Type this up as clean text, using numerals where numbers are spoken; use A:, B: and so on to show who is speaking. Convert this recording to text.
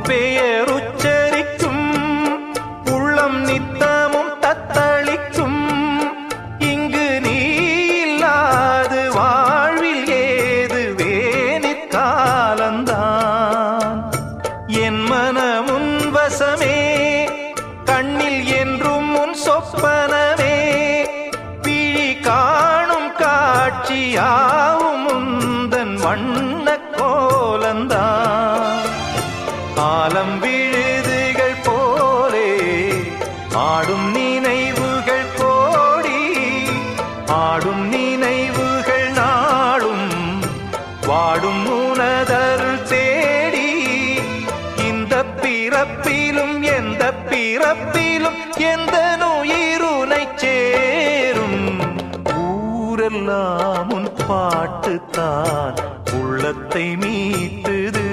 A: பெயர் உச்சரிக்கும் உள்ளம் நித்தமும் தத்தளிக்கும். இங்கு நீ இல்லாது வாழ்வில் ஏது வேனிற் காலந்தான். என் மனமுன் வசமே, கண்ணில் என்றும் உன் சொப்பனமே, விழி காணும் காட்சியாவும் உந்தன் வண்ண கோலந்தான். ஆலம் விழுதுகள் போலே ஆடும் நினைவுகள் கோடி, ஆடும் நினைவுகள் நாளும் வாடும் உனதருள் தேடி. இந்த பிறப்பிலும் எந்த பிறப்பிலும் எந்த உயிருனை சேரும். ஊரெல்லாம் உன் பாட்டுத்தான் உள்ளத்தை மீட்டுது.